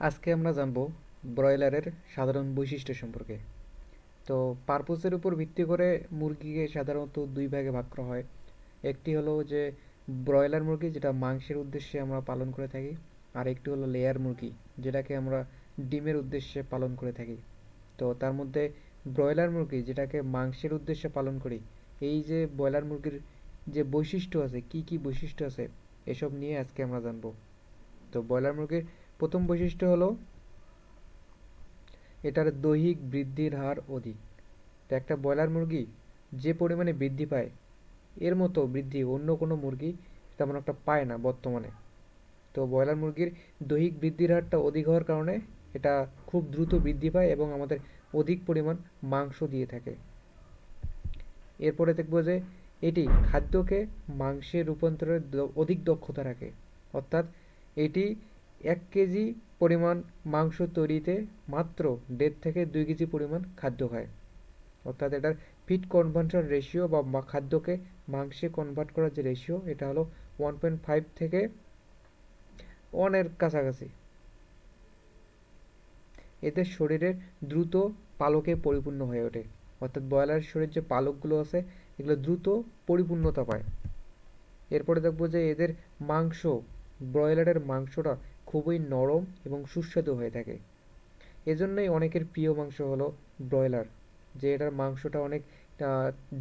আজকে আমরা জানব ব্রয়লারের সাধারণ বৈশিষ্ট্য সম্পর্কে। তো পারপোজের উপর ভিত্তি করে মুরগিকে সাধারণত দুই ভাগে ভাগ করা হয়। একটি হলো যে ব্রয়লার মুরগি, যেটা মাংসের উদ্দেশ্যে আমরা পালন করে থাকি। আর একটি হলো লেয়ার মুরগি, যেটাকে আমরা ডিমের উদ্দেশ্যে পালন করে থাকি। তো তার মধ্যে ব্রয়লার মুরগি, যেটাকে মাংসের উদ্দেশ্যে পালন করি, এই যে ব্রয়লার মুরগির যে বৈশিষ্ট্য আছে, কি কি বৈশিষ্ট্য আছে, এসব নিয়ে আজকে আমরা জানবো। তো ব্রয়লার মুরগির প্রথম বৈশিষ্ট্য হলো এটার দৈহিক বৃদ্ধির হার অধিক। তো একটা ব্রয়লার মুরগি যে পরিমাণে বৃদ্ধি পায়, এর মতো বৃদ্ধি অন্য কোনো মুরগি তেমন একটা পায় না বর্তমানে। তো ব্রয়লার মুরগির দৈহিক বৃদ্ধির হারটা অধিক হওয়ার কারণে এটা খুব দ্রুত বৃদ্ধি পায় এবং আমাদের অধিক পরিমাণ মাংস দিয়ে থাকে। এরপরে দেখব যে এটি খাদ্যকে মাংসে রূপান্তরের অধিক দক্ষতা রাখে। অর্থাৎ এটি 1 কেজি পরিমাণ মাংস তৈরিতে মাত্র 1.5 থেকে 2 কেজি পরিমাণ খাদ্য খায়। অর্থাৎ এটার ফিড কনভার্সন রেশিও বা খাদ্যকে মাংসে কনভার্ট করার যে রেশিও, এটা হলো 1.5 থেকে 1-এর কাছাকাছি। এতে শরীরের দ্রুত পালকে পরিপূর্ণ হয়ে ওঠে। অর্থাৎ ব্রয়লার শরীরের যে পালকগুলো আছে, এগুলো দ্রুত পরিপূর্ণতা পায়। এরপরে দেখবো যে এদের মাংস, ব্রয়লারের মাংসটা খুবই নরম এবং সুস্বাদু হয়ে থাকে। এজন্যই অনেকের প্রিয় মাংস হলো ব্রয়লার, যে এটার মাংসটা অনেক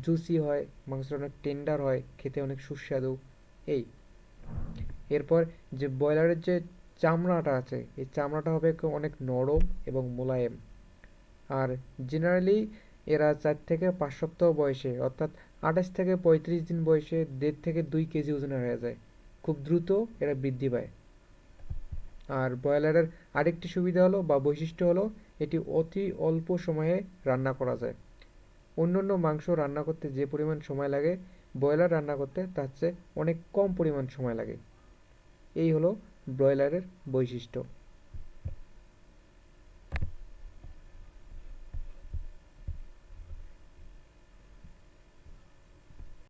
জুসি হয়, মাংসটা অনেক টেন্ডার হয়, খেতে অনেক সুস্বাদু। এই এরপর যে ব্রয়লারের যে চামড়াটা আছে, এই চামড়াটা হবে অনেক নরম এবং মোলায়েম। আর জেনারেলি এরা 4 থেকে 5 সপ্তাহ বয়সে, অর্থাৎ 28 থেকে 35 দিন বয়সে 1.5 থেকে 2 কেজি ওজনের হয়ে যায়। খুব দ্রুত এরা বৃদ্ধি পায়। আর ব্রয়লারের আরেকটি সুবিধা হলো বা বৈশিষ্ট্য হলো এটি অতি অল্প সময়ে রান্না করা যায়। অন্যান্য মাংস রান্না করতে যে পরিমাণ সময় লাগে, ব্রয়লার রান্না করতে তার চেয়ে অনেক কম পরিমাণ সময় লাগে। এই হলো ব্রয়লারের বৈশিষ্ট্য।